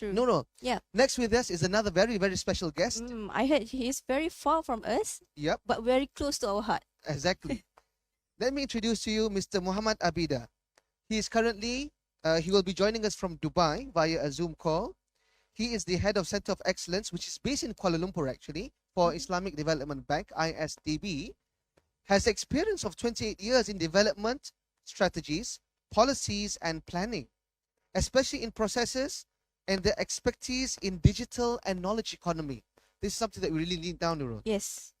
true. Nurul. Yeah. Next with us is another very, very special guest. I heard he is very far from us. Yep. But very close to our heart. Exactly. Let me introduce to you Mr. Mohammed Abida. He is currently, he will be joining us from Dubai via a Zoom call. He is the head of Center of Excellence, which is based in Kuala Lumpur actually, for Islamic Development Bank, IsDB. Has experience of 28 years in development, strategies, policies, and planning, especially in processes and the expertise in digital and knowledge economy. This is something that we really need down the road. Yes.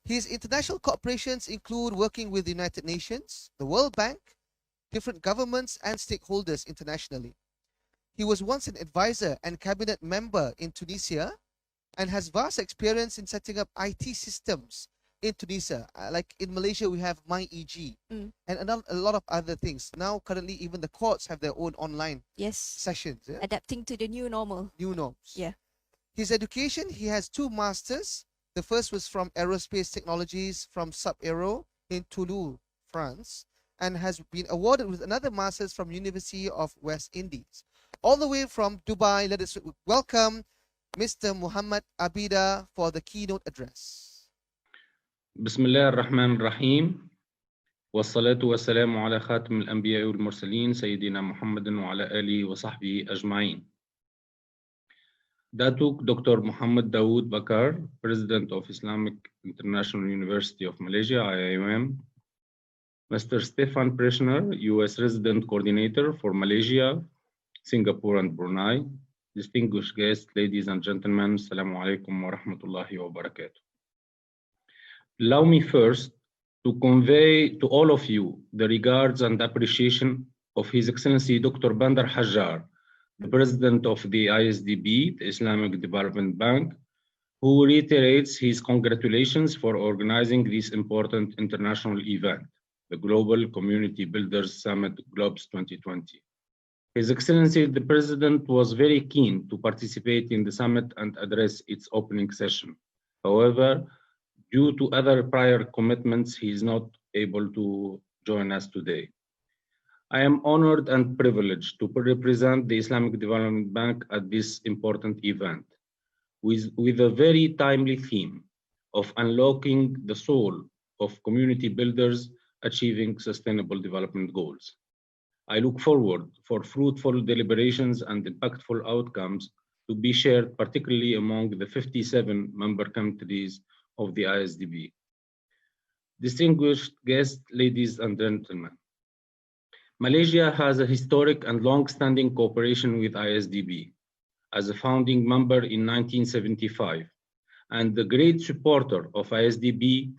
His international cooperations include working with the United Nations, the World Bank, different governments, and stakeholders internationally. He was once an advisor and cabinet member in Tunisia and has vast experience in setting up IT systems in Tunisia. Like in Malaysia, we have MyEG and a lot of other things. Now, currently, even the courts have their own online sessions. Yeah? Adapting to the new normal. New norms. Yeah. His education, he has 2 masters. The first was from Aerospace Technologies from Sub-Aero in Toulouse, France, and has been awarded with another master's from University of West Indies. All the way from Dubai, let us welcome Mr. Mohammed Abida for the keynote address. بسم الله الرحمن الرحيم والصلاة والسلام على خاتم الأنبياء والمرسلين سيدنا محمد وعلى آله وصحبه أجمعين. Datuk Dr. Muhammad Dawood Bakar, President of Islamic International University of Malaysia, IIUM. Mr. Stefan Preschner, U.S. Resident Coordinator for Malaysia, Singapore and Brunei. Distinguished guests, ladies and gentlemen, Assalamu alaikum wa rahmatullahi wa barakatuh. Allow me first to convey to all of you the regards and appreciation of His Excellency Dr. Bandar Hajjar, the President of the IsDB, the Islamic Development Bank, who reiterates his congratulations for organizing this important international event, the Global Community Builders Summit Globes 2020. His Excellency the President was very keen to participate in the summit and address its opening session. However, due to other prior commitments, he is not able to join us today. I am honored and privileged to represent the Islamic Development Bank at this important event with a very timely theme of unlocking the soul of community builders achieving sustainable development goals. I look forward for fruitful deliberations and impactful outcomes to be shared, particularly among the 57 member countries of the IsDB. Distinguished guests, ladies and gentlemen, Malaysia has a historic and long-standing cooperation with IsDB as a founding member in 1975 and a great supporter of IsDB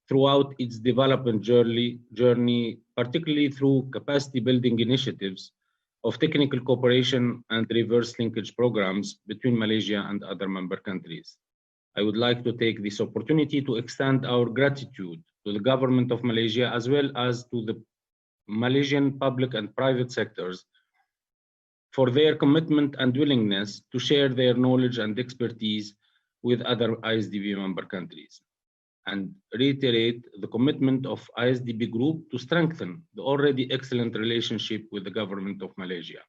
throughout its development journey, particularly through capacity building initiatives of technical cooperation and reverse linkage programs between Malaysia and other member countries. I would like to take this opportunity to extend our gratitude to the government of Malaysia as well as to the Malaysian public and private sectors for their commitment and willingness to share their knowledge and expertise with other IsDB member countries, and reiterate the commitment of IsDB Group to strengthen the already excellent relationship with the government of Malaysia,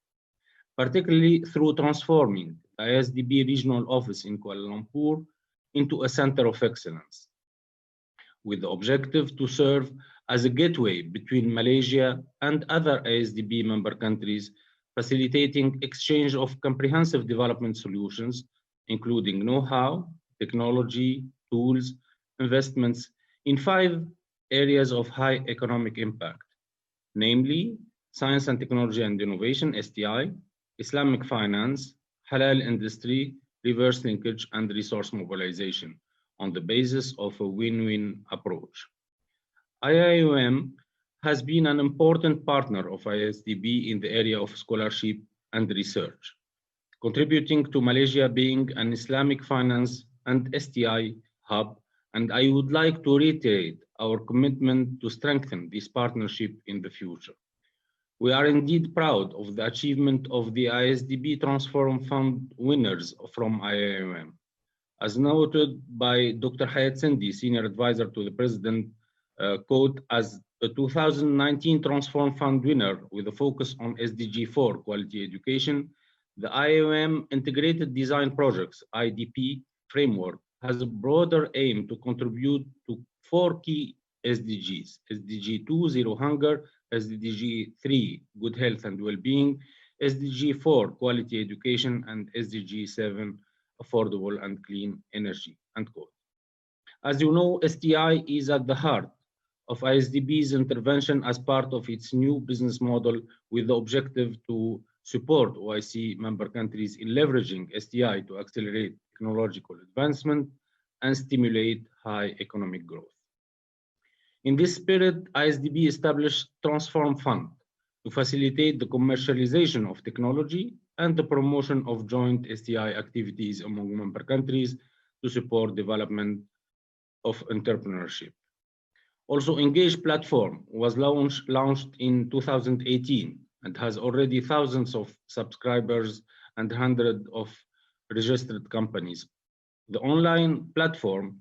particularly through transforming the IsDB regional office in Kuala Lumpur into a center of excellence, with the objective to serve as a gateway between Malaysia and other IsDB member countries, facilitating exchange of comprehensive development solutions, including know-how, technology, tools, investments in 5 areas of high economic impact, namely science and technology and innovation, STI, Islamic finance, halal industry, reverse linkage, and resource mobilization on the basis of a win-win approach. IIUM has been an important partner of IsDB in the area of scholarship and research, contributing to Malaysia being an Islamic finance and STI hub, and I would like to reiterate our commitment to strengthen this partnership in the future. We are indeed proud of the achievement of the IsDB Transform Fund winners from IIUM. As noted by Dr. Hayat Sindi, Senior Advisor to the President, quote, as a 2019 Transform Fund winner with a focus on SDG 4, quality education, The IOM Integrated Design Projects, IDP framework, has a broader aim to contribute to 4 key SDGs: SDG 2, Zero Hunger; SDG 3, Good Health and Well-being; SDG 4, Quality Education; and SDG 7, Affordable and Clean Energy, end quote. As you know, STI is at the heart of ISDB's intervention as part of its new business model, with the objective to support OIC member countries in leveraging STI to accelerate technological advancement and stimulate high economic growth. In this spirit, ISDB established Transform Fund to facilitate the commercialization of technology and the promotion of joint STI activities among member countries to support development of entrepreneurship. Also, Engage platform was launched in 2018 and has already thousands of subscribers and hundreds of registered companies. The online platform,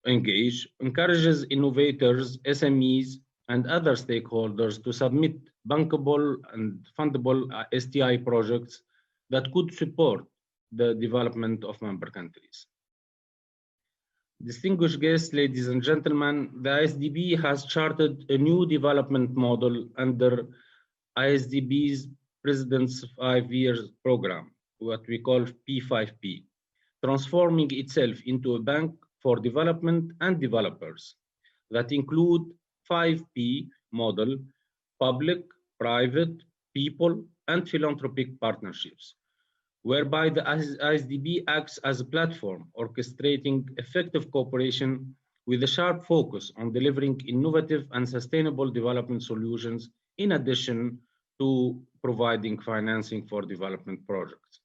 Engage, encourages innovators, SMEs, and other stakeholders to submit bankable and fundable STI projects that could support the development of member countries. Distinguished guests, ladies and gentlemen, the ISDB has charted a new development model under ISDB's President's 5-year program, what we call P5P, transforming itself into a bank for development and developers that include 5P model: public, private, people, and philanthropic partnerships, whereby the ISDB acts as a platform orchestrating effective cooperation with a sharp focus on delivering innovative and sustainable development solutions, in addition to providing financing for development projects.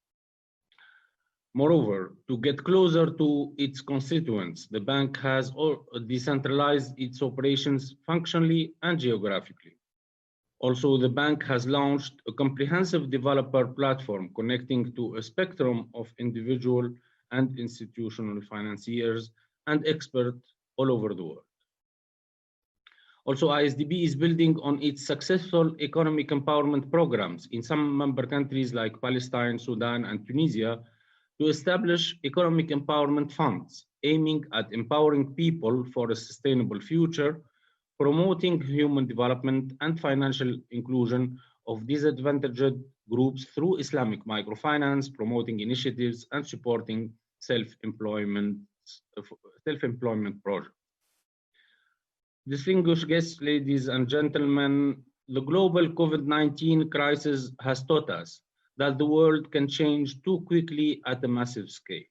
Moreover, to get closer to its constituents, the bank has decentralized its operations functionally and geographically. Also, the bank has launched a comprehensive developer platform connecting to a spectrum of individual and institutional financiers and experts all over the world. Also, ISDB is building on its successful economic empowerment programs in some member countries like Palestine, Sudan, and Tunisia to establish economic empowerment funds aiming at empowering people for a sustainable future, promoting human development and financial inclusion of disadvantaged groups through Islamic microfinance, promoting initiatives and supporting self-employment projects. Distinguished guests, ladies and gentlemen, the global COVID-19 crisis has taught us that the world can change too quickly at a massive scale.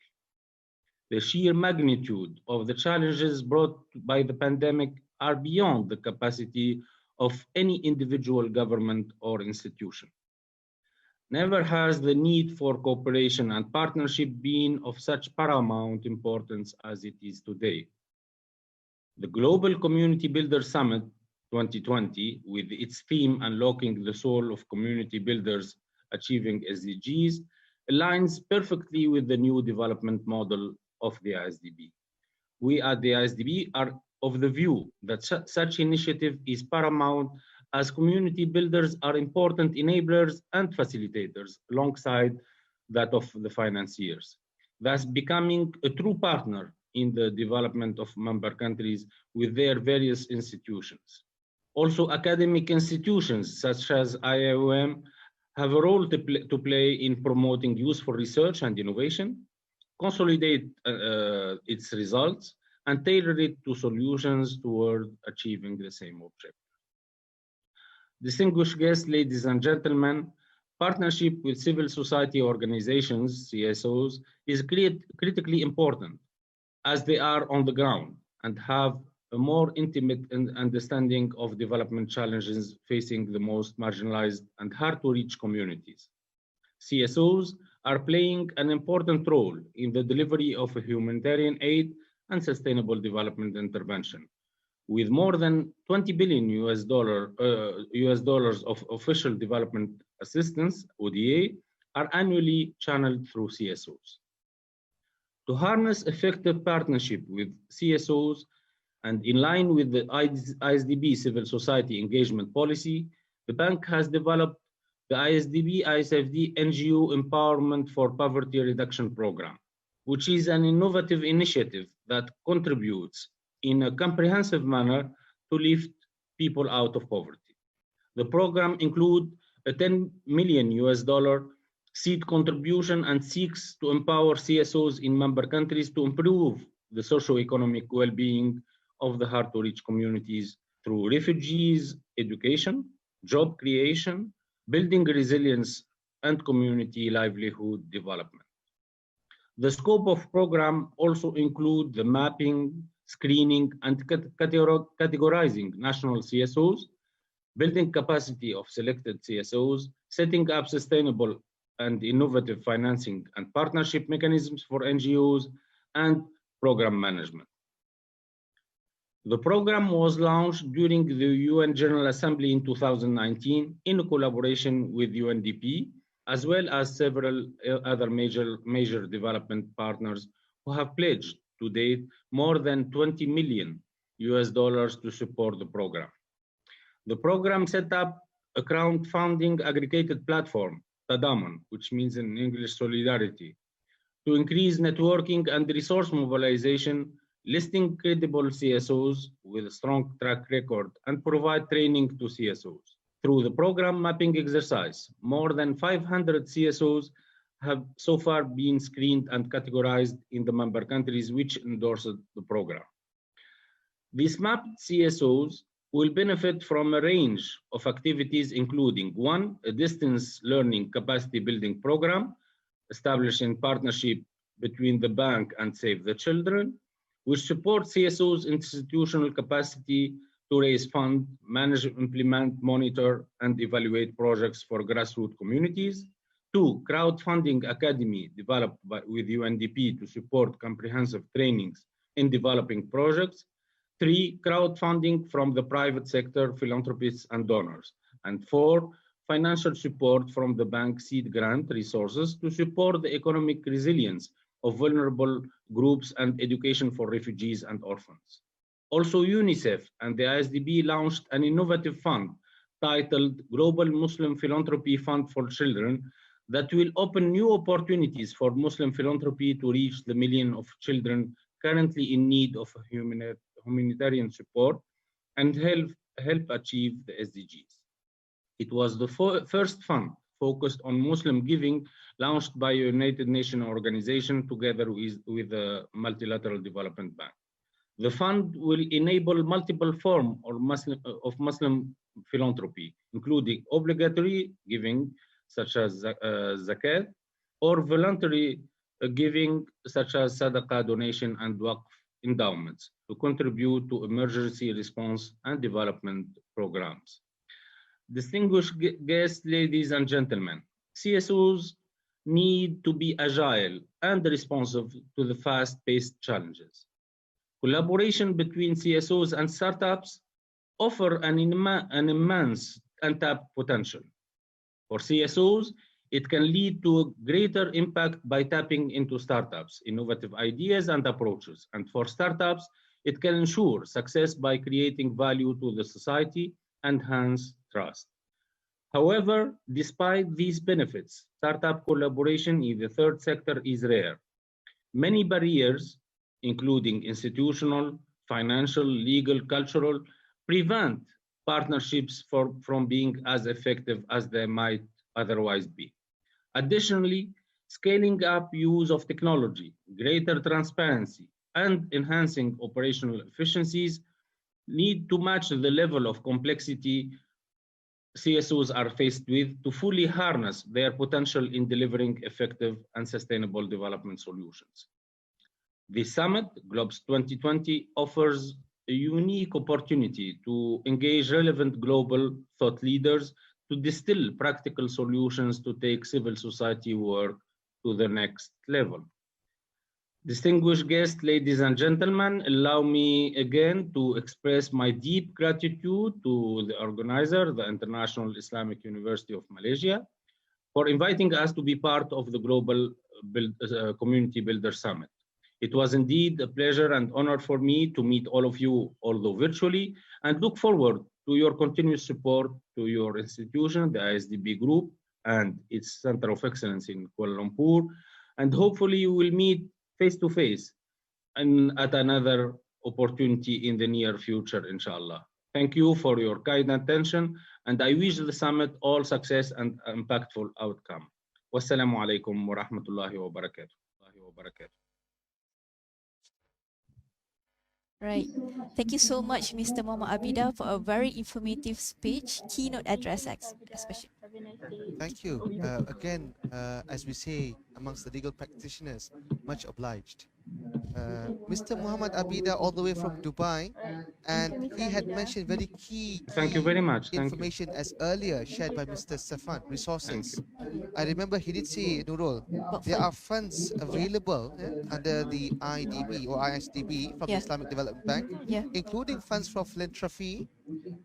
The sheer magnitude of the challenges brought by the pandemic are beyond the capacity of any individual government or institution. Never has the need for cooperation and partnership been of such paramount importance as it is today. The Global Community Builder Summit 2020, with its theme Unlocking the Soul of Community Builders Achieving SDGs, aligns perfectly with the new development model of the ISDB. We at the ISDB are of the view that such initiative is paramount, as community builders are important enablers and facilitators alongside that of the financiers, thus becoming a true partner in the development of member countries with their various institutions. Also, academic institutions such as IOM have a role to play in promoting useful research and innovation, consolidate its results, and tailor it to solutions toward achieving the same objective. Distinguished guests, ladies and gentlemen, partnership with civil society organizations, CSOs, is critically important, as they are on the ground and have a more intimate understanding of development challenges facing the most marginalized and hard-to-reach communities. CSOs are playing an important role in the delivery of humanitarian aid and sustainable development intervention, with more than $20 billion US dollars of official development assistance, ODA, are annually channeled through CSOs. To harness effective partnership with CSOs and in line with the ISDB civil society engagement policy, the bank has developed the ISDB-ISFD NGO Empowerment for Poverty Reduction Program, which is an innovative initiative that contributes in a comprehensive manner to lift people out of poverty. The program includes a $10 million seed contribution and seeks to empower CSOs in member countries to improve the socio-economic well-being of the hard-to-reach communities through refugees, education, job creation, building resilience, and community livelihood development. The scope of program also includes the mapping, screening, and categorizing national CSOs, building capacity of selected CSOs, setting up sustainable and innovative financing and partnership mechanisms for NGOs, and program management. The program was launched during the UN General Assembly in 2019 in collaboration with UNDP, as well as several other major development partners who have pledged to date more than $20 million to support the program. The program set up a crowdfunding aggregated platform, Tadaman, which means in English solidarity, to increase networking and resource mobilization, listing credible CSOs with a strong track record, and provide training to CSOs. Through the program mapping exercise, more than 500 CSOs have so far been screened and categorized in the member countries which endorsed the program. These mapped CSOs will benefit from a range of activities, including one, a distance learning capacity building program established in partnership between the bank and Save the Children, which supports CSOs' institutional capacity to raise funds, manage, implement, monitor, and evaluate projects for grassroots communities. Two, crowdfunding academy developed with UNDP to support comprehensive trainings in developing projects. Three, crowdfunding from the private sector, philanthropists, and donors. And four, financial support from the bank seed grant resources to support the economic resilience of vulnerable groups and education for refugees and orphans. Also, UNICEF and the ISDB launched an innovative fund titled Global Muslim Philanthropy Fund for Children that will open new opportunities for Muslim philanthropy to reach the million of children currently in need of humanitarian support and help achieve the SDGs. It was the first fund focused on Muslim giving launched by a United Nations organization together with the Multilateral Development Bank. The fund will enable multiple forms of Muslim philanthropy, including obligatory giving, such as zakat, or voluntary giving, such as sadaqah donation and waqf endowments, to contribute to emergency response and development programs. Distinguished guests, ladies and gentlemen, CSOs need to be agile and responsive to the fast-paced challenges. Collaboration between CSOs and startups offer an immense untapped potential. For CSOs, it can lead to a greater impact by tapping into startups, innovative ideas and approaches. And for startups, it can ensure success by creating value to the society and enhance trust. However, despite these benefits, startup collaboration in the third sector is rare. Many barriers, including institutional, financial, legal, cultural, prevent partnerships from being as effective as they might otherwise be. Additionally, scaling up use of technology, greater transparency, and enhancing operational efficiencies need to match the level of complexity CSOs are faced with to fully harness their potential in delivering effective and sustainable development solutions. The summit, GLOBS 2020, offers a unique opportunity to engage relevant global thought leaders to distill practical solutions to take civil society work to the next level. Distinguished guests, ladies and gentlemen, allow me again to express my deep gratitude to the organizer, the International Islamic University of Malaysia, for inviting us to be part of the Global Community Builder Summit. It was indeed a pleasure and honor for me to meet all of you, although virtually, and look forward to your continuous support to your institution, the ISDB Group, and its Center of Excellence in Kuala Lumpur. And hopefully you will meet face to face and at another opportunity in the near future, inshallah. Thank you for your kind attention, and I wish the summit all success and impactful outcome. Wassalamu alaikum wa rahmatullahi wa barakatuh. Right. Thank you so much, Mr. Mohammed Abida, for a very informative speech, keynote address, especially. Thank you. Again, as we say amongst the legal practitioners, much obliged. Mr. Mohammed Abida, all the way from Dubai, and he had mentioned very key Thank you very much. Thank you. information as earlier shared by Mr. Safan, resources. I remember he did say, Nurul, there are funds available under the IDB or ISDB from the Islamic Development Bank, including funds for philanthropy,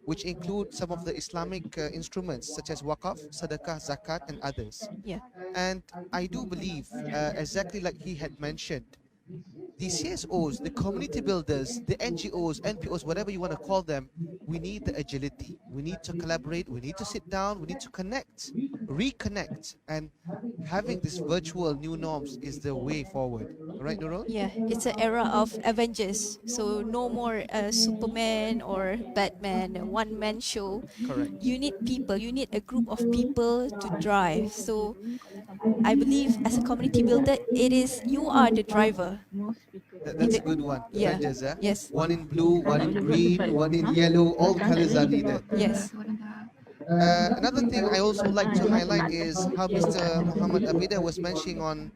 which include some of the Islamic instruments such as Waqaf, Sadaqah, Zakat, and others. And I do believe, exactly like he had mentioned, the CSOs, the community builders, the NGOs, NPOs, whatever you want to call them, we need the agility. We need to collaborate. We need to sit down. We need to connect, reconnect. And having this virtual new norms is the way forward. Right, Nurul? Yeah, it's an era of Avengers. So no more Superman or Batman, a one-man show. Correct. You need people. You need a group of people to drive. So I believe as a community builder, you are the driver. That's a good one. Yeah. Avengers, Yes. One in blue, one in green, one in yellow. All colors are needed. Yes. Another thing I also like to highlight is how Mr. Mohammed Abida was mentioning on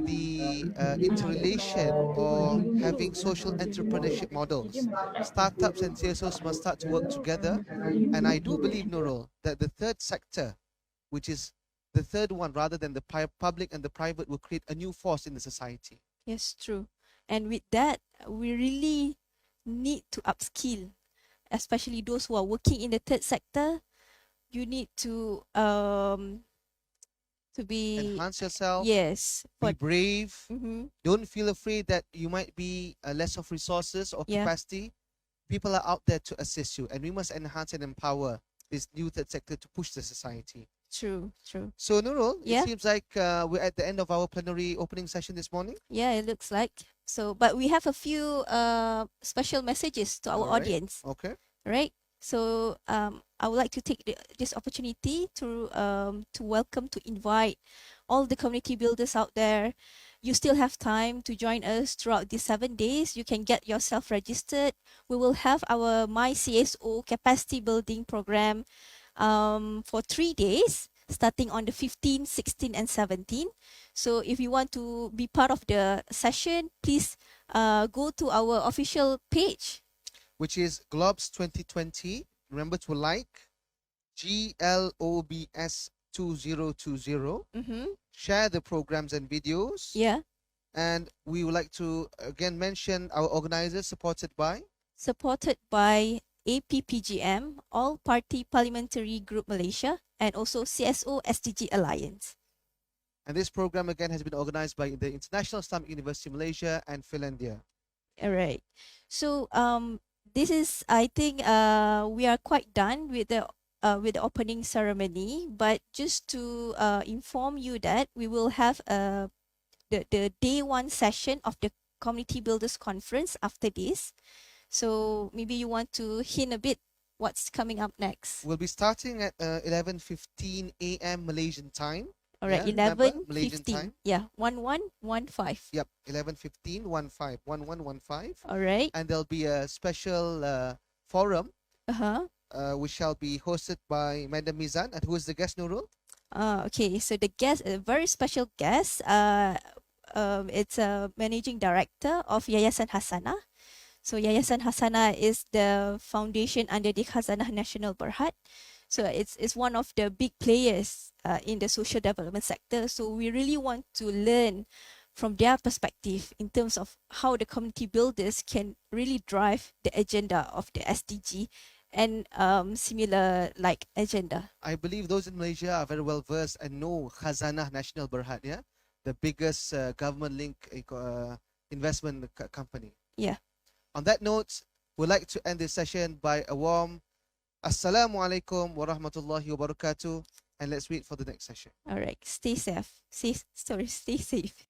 the interrelation or having social entrepreneurship models. Startups and CSOs must start to work together. And I do believe, Nurul, that the third sector, which is the third one rather than the public and the private, will create a new force in the society. Yes, true. And with that, we really need to upskill, especially those who are working in the third sector. You need to be enhance yourself. Yes. Be brave. Mm-hmm. Don't feel afraid that you might be less of resources or capacity. People are out there to assist you, and we must enhance and empower this new third sector to push the society. True, true. So Nurul, it seems like we're at the end of our plenary opening session this morning. Yeah, it looks like. So, but we have a few special messages to our audience. Okay. Right. So I would like to take this opportunity to welcome, to invite all the community builders out there. You still have time to join us throughout these 7 days. You can get yourself registered. We will have our My CSO capacity building program for 3 days, starting on the 15th, 16th, and 17th. So if you want to be part of the session, please go to our official page, which is Globs 2020. Remember to like GLOBS 2020. Mm-hmm. Share the programs and videos. Yeah. And we would like to again mention our organizers supported by APPGM, All Party Parliamentary Group Malaysia, and also CSO-SDG Alliance. And this program again has been organized by the International Islamic University Malaysia and Philandure. All right. So this is, I think, we are quite done with the opening ceremony. But just to inform you that we will have the day one session of the Community Builders Conference after this. So maybe you want to hint a bit what's coming up next. We'll be starting at 11:15 a.m. Malaysian time. All right, 11:15. Yeah, 11:15. Yep, 11:15, 11:15. All right. And there'll be a special forum. Which shall be hosted by Madam Mizan. And who is the guest, Nurul? Okay, so the guest, a very special guest. It's a managing director of Yayasan Hasanah. So Yayasan Hasanah is the foundation under the Khazanah Nasional Berhad. So it's one of the big players in the social development sector. So we really want to learn from their perspective in terms of how the community builders can really drive the agenda of the SDG and similar like agenda. I believe those in Malaysia are very well versed and know Khazanah Nasional Berhad, the biggest government-linked investment company. Yeah. On that note, we'd like to end this session by a warm Assalamu alaikum wa rahmatullahi wa barakatuh. and let's wait for the next session. All right. Stay safe. Stay safe.